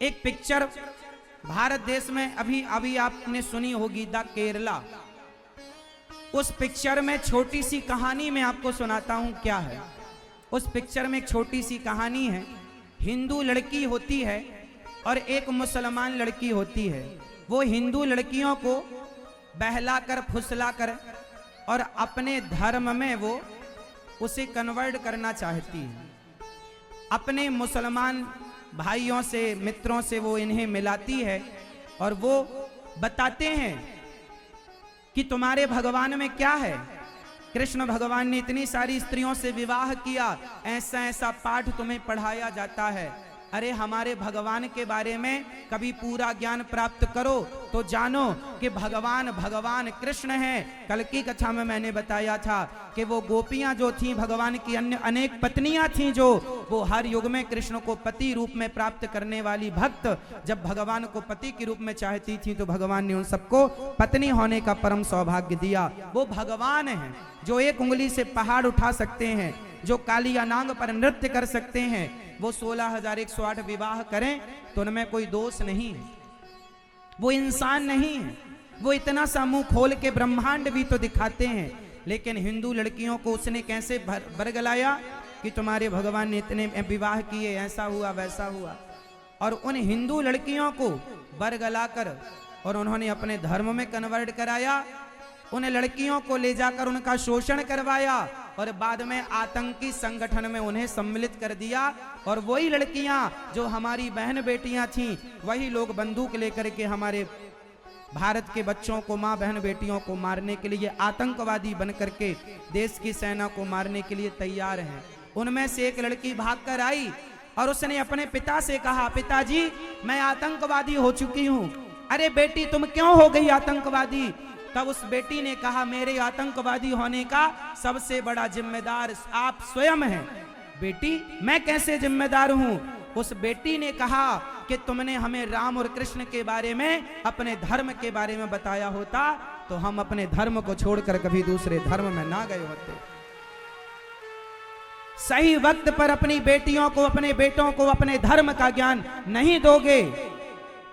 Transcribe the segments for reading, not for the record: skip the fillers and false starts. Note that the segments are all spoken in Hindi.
एक पिक्चर भारत देश में अभी अभी आपने सुनी होगी, द केरला। उस पिक्चर में छोटी सी कहानी मैं आपको सुनाता हूं क्या है। उस पिक्चर में एक छोटी सी कहानी है। हिंदू लड़की होती है और एक मुसलमान लड़की होती है। वो हिंदू लड़कियों को बहलाकर फुसलाकर और अपने धर्म में वो उसे कन्वर्ट करना चाहती है। अपने मुसलमान भाइयों से मित्रों से वो इन्हें मिलाती है और वो बताते हैं कि तुम्हारे भगवान में क्या है। कृष्ण भगवान ने इतनी सारी स्त्रियों से विवाह किया, ऐसा ऐसा पाठ तुम्हें पढ़ाया जाता है। अरे हमारे भगवान के बारे में कभी पूरा ज्ञान प्राप्त करो तो जानो कि भगवान भगवान कृष्ण हैं। कल की कथा में मैंने बताया था कि वो गोपियां जो थीं, भगवान की अन्य अनेक पत्नियां थीं, जो वो हर युग में कृष्ण को पति रूप में प्राप्त करने वाली भक्त जब भगवान को पति के रूप में चाहती थी तो भगवान ने उन सबको पत्नी होने का परम सौभाग्य दिया। वो भगवान हैं जो एक उंगली से पहाड़ उठा सकते हैं, जो कालिया नांग पर नृत्य कर सकते हैं। वो 16,108 विवाह करें तो उनमें कोई दोष नहीं है। वो इंसान नहीं है। वो इतना सा मुंह खोल के ब्रह्मांड भी तो दिखाते हैं, लेकिन हिंदू लड़कियों को उसने कैसे बरगलाया कि तुम्हारे भगवान ने इतने विवाह किए, ऐसा हुआ वैसा हुआ। और उन हिंदू लड़कियों को बरगलाकर और उन्होंने अपने धर्म में कन्वर्ट कराया। उन लड़कियों को ले जाकर उनका शोषण करवाया और बाद में आतंकी संगठन में उन्हें सम्मिलित कर दिया। और वही लड़कियां जो हमारी बहन बेटियां थीं, वही लोग बंदूक लेकर के हमारे भारत के बच्चों को, मां बहन बेटियों को मारने के लिए आतंकवादी बन करके देश की सेना को मारने के लिए तैयार हैं। उनमें से एक लड़की भागकर आई और उसने अपने पिता से कहा, पिताजी मैं आतंकवादी हो चुकी हूं। अरे बेटी तुम क्यों हो गई आतंकवादी? तब उस बेटी ने कहा, मेरे आतंकवादी होने का सबसे बड़ा जिम्मेदार आप स्वयं हैं। बेटी मैं कैसे जिम्मेदार हूं? उस बेटी ने कहा कि तुमने हमें राम और कृष्ण के बारे में, अपने धर्म के बारे में बताया होता तो हम अपने धर्म को छोड़कर कभी दूसरे धर्म में ना गए होते। सही वक्त पर अपनी बेटियों को, अपने बेटों को अपने धर्म का ज्ञान नहीं दोगे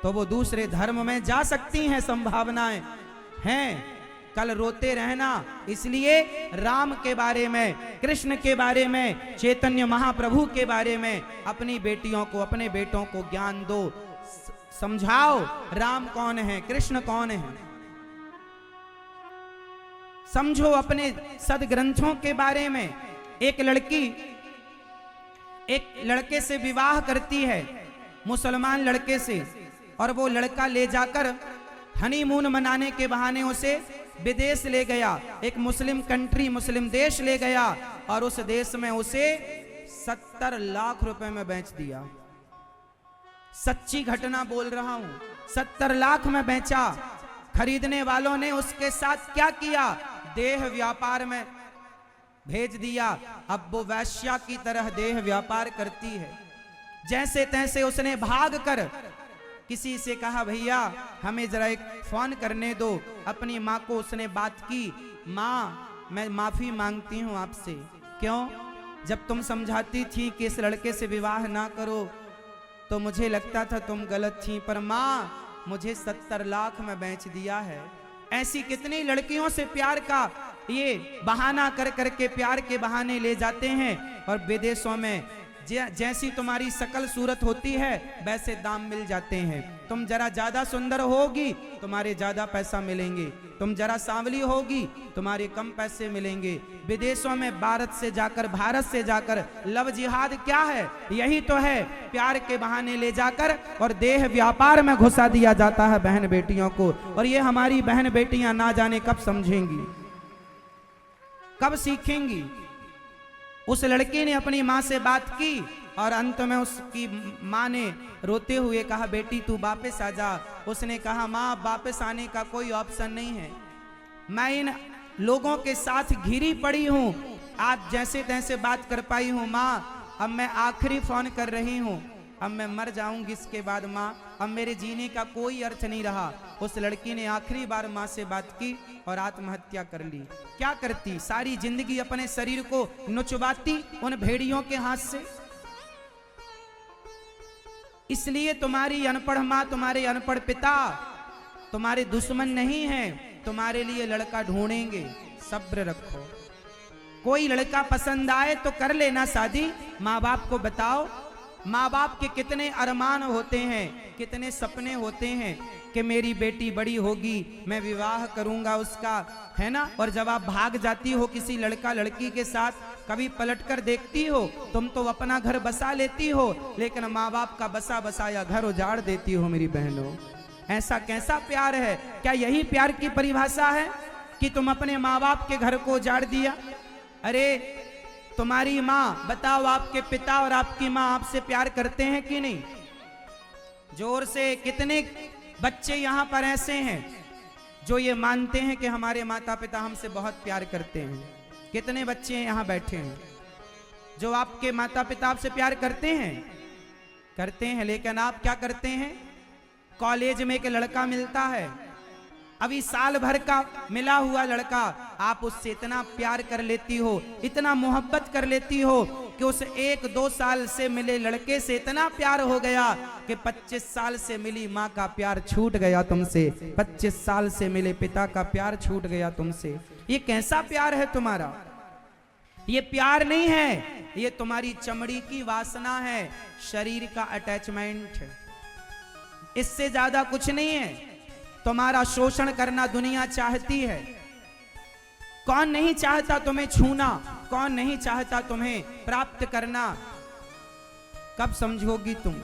तो वो दूसरे धर्म में जा सकती हैं, संभावनाएं हैं। कल रोते रहना। इसलिए राम के बारे में, कृष्ण के बारे में, चैतन्य महाप्रभु के बारे में अपनी बेटियों को, अपने बेटों को ज्ञान दो, समझाओ राम कौन है, कृष्ण कौन है। समझो अपने सदग्रंथों के बारे में। एक लड़की एक लड़के से विवाह करती है, मुसलमान लड़के से, और वो लड़का ले जाकर हनीमून मनाने के बहाने उसे विदेश ले गया, एक मुस्लिम कंट्री, मुस्लिम देश ले गया और उस देश में उसे 70 लाख रुपए में बेच दिया। सच्ची घटना बोल रहा हूं, 70 लाख में बेचा। खरीदने वालों ने उसके साथ क्या किया? देह व्यापार में भेज दिया। अब वो वैश्या की तरह देह व्यापार करती है। जैसे तैसे उसने भाग कर किसी से कहा, भैया हमें जरा एक फोन करने दो। अपनी माँ को उसने बात की, माँ मैं माफी मांगती हूँ आपसे। क्यों? जब तुम समझाती थी कि इस लड़के से विवाह ना करो तो मुझे लगता था तुम गलत थी, पर माँ मुझे 70 लाख में बेच दिया है। ऐसी कितनी लड़कियों से प्यार का ये बहाना कर करके, प्यार के बहाने ले जाते हैं और विदेशों में जैसी तुम्हारी शकल सूरत होती है वैसे दाम मिल जाते हैं। तुम जरा ज्यादा सुंदर होगी तुम्हारे ज्यादा पैसा मिलेंगे, तुम जरा सांवली होगी तुम्हारे कम पैसे मिलेंगे। विदेशों में भारत से जाकर लव जिहाद क्या है? यही तो है, प्यार के बहाने ले जाकर और देह व्यापार में घुसा दिया जाता है बहन बेटियों को। और ये हमारी बहन बेटियां ना जाने कब समझेंगी, कब सीखेंगी। उस लड़की ने अपनी माँ से बात की और अंत में उसकी माँ ने रोते हुए कहा, बेटी तू वापस आ जा। उसने कहा, माँ वापस आने का कोई ऑप्शन नहीं है। मैं इन लोगों के साथ घिरी पड़ी हूँ, आप जैसे तैसे बात कर पाई हूँ माँ। अब मैं आखिरी फोन कर रही हूँ, अब मैं मर जाऊंगी इसके बाद माँ, अब मेरे जीने का कोई अर्थ नहीं रहा। उस लड़की ने आखिरी बार माँ से बात की और आत्महत्या कर ली। क्या करती? सारी जिंदगी अपने शरीर को नुचवाती उन भेड़ियों के हाथ से। इसलिए तुम्हारी अनपढ़ माँ, तुम्हारे अनपढ़ पिता तुम्हारे दुश्मन नहीं हैं, तुम्हारे लिए लड़का ढूंढेंगे, सब्र रखो। कोई लड़का पसंद आए तो कर लेना शादी, माँ बाप को बताओ। माँ बाप के कितने अरमान होते हैं, कितने सपने होते हैं कि मेरी बेटी बड़ी होगी, मैं विवाह करूंगा उसका, है ना। और जब आप भाग जाती हो किसी लड़का लड़की के साथ, कभी पलटकर देखती हो, तुम तो अपना घर बसा लेती हो, लेकिन माँ बाप का बसा बसाया घर उजाड़ देती हो मेरी बहनों। ऐसा कैसा प्यार है? क्या यही प्यार की परिभाषा है कि तुम अपने माँ बाप के घर को उजाड़ दिया? अरे तुम्हारी माँ, बताओ आपके पिता और आपकी माँ आपसे प्यार करते हैं कि नहीं? जोर से। कितने बच्चे यहाँ पर ऐसे हैं जो ये मानते हैं कि हमारे माता पिता हमसे बहुत प्यार करते हैं? कितने बच्चे यहाँ बैठे हैं जो आपके माता पिता आपसे प्यार करते हैं? करते हैं, लेकिन आप क्या करते हैं? कॉलेज में एक लड़का मिलता है, अभी साल भर का मिला हुआ लड़का, आप उससे इतना प्यार कर लेती हो, इतना मोहब्बत कर लेती हो कि उस 1-2 साल से मिले लड़के से इतना प्यार हो गया कि 25 साल से मिली माँ का प्यार छूट गया तुमसे, 25 साल से मिले पिता का प्यार छूट गया तुमसे। ये कैसा प्यार है तुम्हारा? ये प्यार नहीं है, ये तुम्हारी चमड़ी की वासना है, शरीर का अटैचमेंट है, इससे ज्यादा कुछ नहीं है। तुम्हारा शोषण करना दुनिया चाहती है। कौन नहीं चाहता तुम्हें छूना? कौन नहीं चाहता तुम्हें प्राप्त करना? कब समझोगी तुम?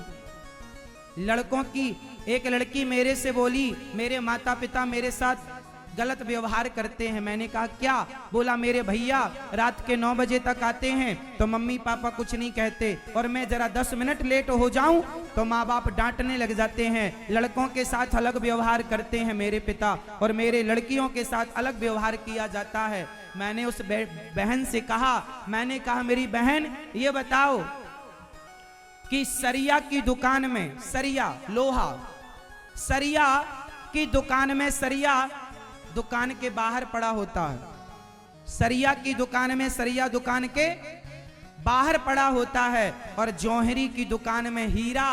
लड़कों की एक लड़की मेरे से बोली, मेरे माता पिता मेरे साथ गलत व्यवहार करते हैं। मैंने कहा क्या? बोला मेरे भैया रात के 9 बजे तक आते हैं तो मम्मी पापा कुछ नहीं कहते, और मैं जरा 10 मिनट लेट हो जाऊं तो माँ बाप डांटने लग जाते हैं। लड़कों के साथ अलग व्यवहार करते हैं मेरे पिता, और मेरे लड़कियों के साथ अलग व्यवहार किया जाता है। मैंने उस बहन से कहा, मैंने कहा मेरी बहन ये बताओ कि सरिया की दुकान में, सरिया लोहा, सरिया की दुकान में, सरिया दुकान के बाहर पड़ा होता है, सरिया की दुकान में, सरिया दुकान के बाहर पड़ा होता है, और जौहरी की दुकान में हीरा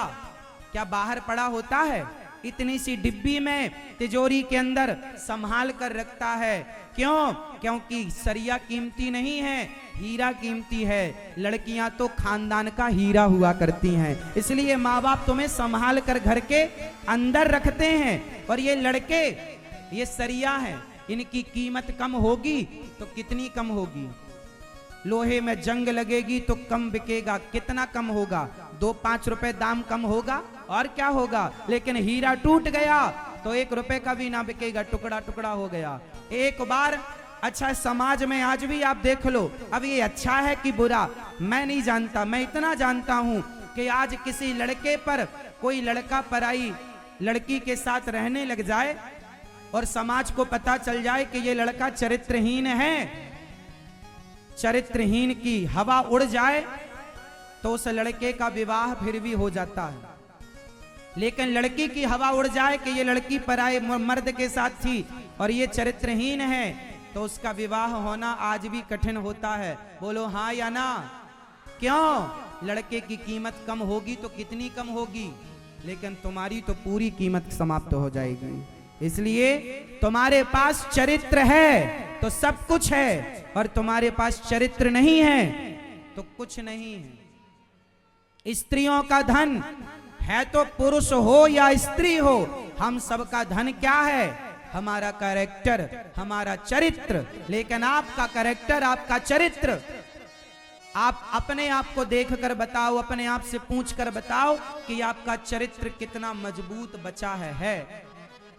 क्या बाहर पड़ा होता है? इतनी सी डिब्बी में तिजोरी के अंदर संभाल कर रखता है। क्यों? क्योंकि सरिया कीमती नहीं है, हीरा कीमती है। लड़कियां तो खानदान का हीरा हुआ करती हैं, इसलिए माँ बाप तुम्हें संभाल कर घर के अंदर रखते हैं। और ये लड़के, ये सरिया है, इनकी कीमत कम होगी तो कितनी कम होगी? लोहे में जंग लगेगी तो कम बिकेगा। कितना कम होगा? 2-5 रुपए दाम कम होगा, और क्या होगा? लेकिन हीरा टूट गया तो 1 रुपए का भी ना बिकेगा, टुकड़ा टुकड़ा हो गया। एक बार, अच्छा समाज में आज भी आप देख लो, अब ये अच्छा है कि बुरा मैं नहीं जानता, मैं इतना जानता हूं कि आज किसी लड़के पर कोई लड़का पराई लड़की के साथ रहने लग जाए और समाज को पता चल जाए कि ये लड़का चरित्रहीन है, चरित्रहीन की हवा उड़ जाए, तो उस लड़के का विवाह फिर भी हो जाता है। लेकिन लड़की की हवा उड़ जाए कि ये लड़की पराये मर्द के साथ थी और ये चरित्रहीन है, तो उसका विवाह होना आज भी कठिन होता है। बोलो हाँ या ना? क्यों? लड़के की कीमत कम होगी तो कितनी कम होगी, लेकिन तुम्हारी तो पूरी कीमत समाप्त हो जाएगी। इसलिए तुम्हारे पास चरित्र है तो सब कुछ है, और तुम्हारे पास चरित्र नहीं है तो कुछ नहीं है। स्त्रियों का धन है तो पुरुष हो या स्त्री हो, हम सबका धन क्या है? हमारा कैरेक्टर, हमारा चरित्र। लेकिन आपका कैरेक्टर, आपका चरित्र, आप अपने आप को देखकर बताओ, अपने आप से पूछकर बताओ कि आपका चरित्र कितना मजबूत बचा है।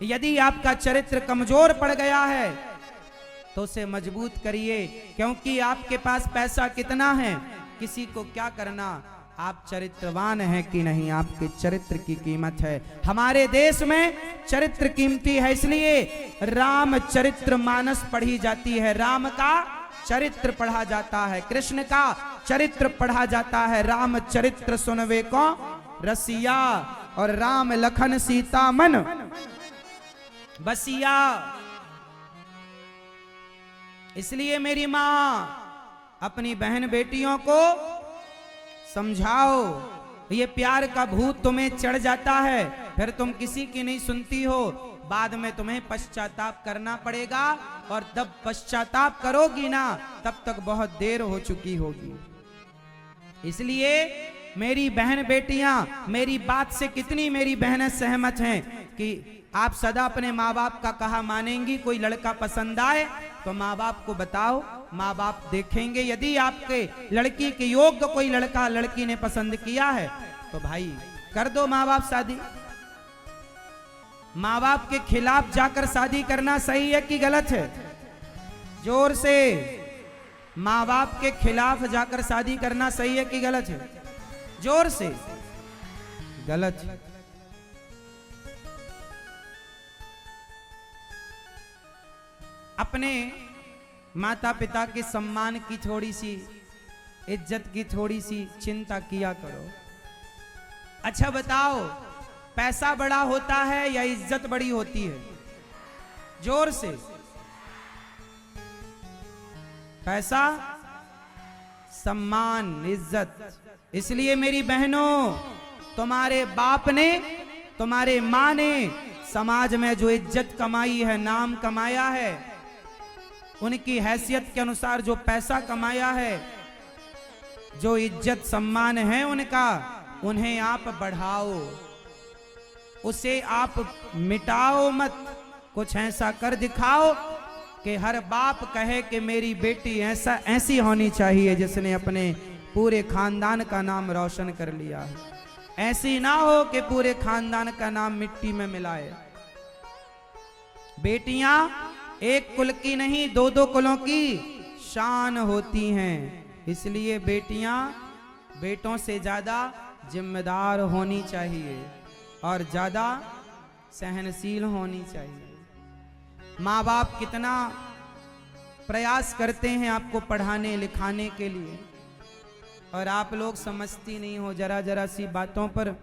यदि आपका चरित्र कमजोर पड़ गया है तो उसे मजबूत करिए, क्योंकि आपके पास पैसा कितना है, किसी को क्या करना, आप चरित्रवान हैं कि नहीं, आपके चरित्र की कीमत है। हमारे देश में चरित्र कीमती है, इसलिए राम चरित्र मानस पढ़ी जाती है, राम का चरित्र पढ़ा जाता है, कृष्ण का चरित्र पढ़ा जाता है। राम चरित्र सुनवे को रसिया, और राम लखन सीता मन बसिया। इसलिए मेरी मां अपनी बहन बेटियों को समझाओ ये प्यार का भूत तुम्हें चढ़ जाता है, फिर तुम किसी की नहीं सुनती हो, बाद में तुम्हें पश्चाताप करना पड़ेगा, और जब पश्चाताप करोगी ना तब तक बहुत देर हो चुकी होगी। इसलिए मेरी बहन बेटियां, मेरी बात से कितनी मेरी बहनें सहमत हैं कि आप सदा अपने माँ बाप का कहा मानेंगी। कोई लड़का पसंद आए तो माँ बाप को बताओ, माँ बाप देखेंगे। यदि आपके लड़की के योग्य कोई लड़का लड़की ने पसंद किया है तो भाई कर दो माँ बाप शादी। माँ बाप के खिलाफ जाकर शादी करना सही है कि गलत है? जोर से, माँ बाप के खिलाफ जाकर शादी करना सही है कि गलत है? जोर से। गलत है। अपने माता पिता के सम्मान की थोड़ी सी, इज्जत की थोड़ी सी चिंता किया करो। अच्छा बताओ, पैसा बड़ा होता है या इज्जत बड़ी होती है? जोर से। पैसा, सम्मान, इज्जत। इसलिए मेरी बहनों, तुम्हारे बाप ने, तुम्हारे मां ने समाज में जो इज्जत कमाई है, नाम कमाया है, उनकी हैसियत के अनुसार जो पैसा कमाया है, जो इज्जत सम्मान है उनका, उन्हें आप बढ़ाओ, उसे आप मिटाओ मत। कुछ ऐसा कर दिखाओ कि हर बाप कहे कि मेरी बेटी ऐसी होनी चाहिए जिसने अपने पूरे खानदान का नाम रोशन कर लिया है। ऐसी ना हो कि पूरे खानदान का नाम मिट्टी में मिलाए। बेटियां एक कुल की नहीं, दो दो कुलों की शान होती हैं। इसलिए बेटियां बेटों से ज्यादा जिम्मेदार होनी चाहिए और ज्यादा सहनशील होनी चाहिए। माँ बाप कितना प्रयास करते हैं आपको पढ़ाने लिखाने के लिए, और आप लोग समझती नहीं हो जरा जरा सी बातों पर।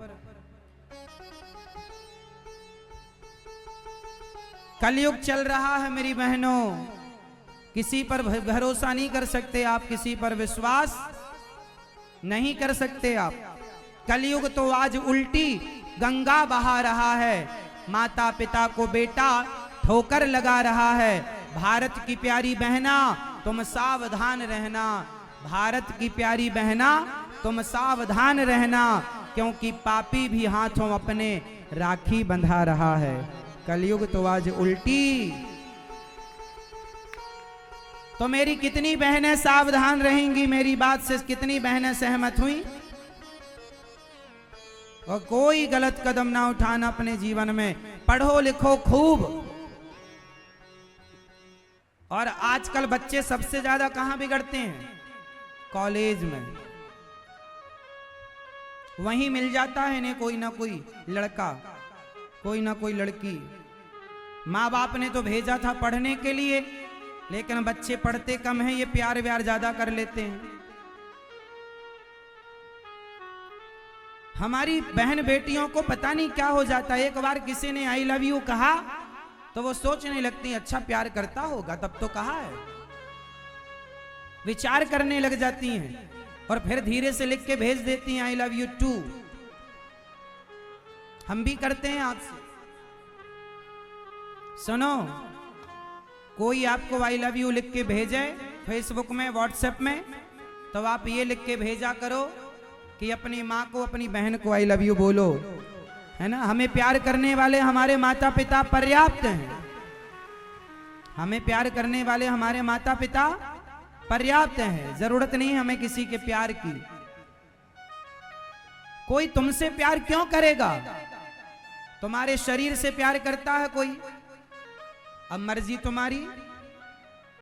कलयुग चल रहा है मेरी बहनों, किसी पर भरोसा नहीं कर सकते आप, किसी पर विश्वास नहीं कर सकते आप। कलयुग तो आज उल्टी गंगा बहा रहा है, माता पिता को बेटा ठोकर लगा रहा है। भारत की प्यारी बहना तुम सावधान रहना, भारत की प्यारी बहना तुम सावधान रहना, क्योंकि पापी भी हाथों अपने राखी बंधा रहा है। कलयुग तो आज उल्टी। तो मेरी कितनी बहनें सावधान रहेंगी? मेरी बात से कितनी बहनें सहमत हुई? और कोई गलत कदम ना उठाना अपने जीवन में। पढ़ो लिखो खूब। और आजकल बच्चे सबसे ज्यादा कहां बिगड़ते हैं? कॉलेज में। वहीं मिल जाता है इन्हें कोई ना कोई लड़का, कोई ना कोई लड़की। माँ बाप ने तो भेजा था पढ़ने के लिए, लेकिन बच्चे पढ़ते कम हैं, ये प्यार व्यार ज्यादा कर लेते हैं। हमारी बहन बेटियों को पता नहीं क्या हो जाता है। एक बार किसी ने आई लव यू कहा तो वो सोचने लगती है अच्छा प्यार करता होगा तब तो कहा है, विचार करने लग जाती हैं और फिर धीरे से लिख के भेज देती हैं आई लव यू टू। हम भी करते हैं आपसे। सुनो, कोई आपको आई लव यू लिख के भेजे फेसबुक में, व्हाट्सएप में, तो आप ये लिख के भेजा करो कि अपनी माँ को, अपनी बहन को आई लव यू बोलो, है ना। हमें प्यार करने वाले हमारे माता पिता पर्याप्त हैं। हमें प्यार करने वाले हमारे माता पिता पर्याप्त हैं, जरूरत नहीं हमें किसी के प्यार की। कोई तुमसे प्यार क्यों करेगा? तुम्हारे शरीर से प्यार करता है कोई, अब मर्जी तुम्हारी।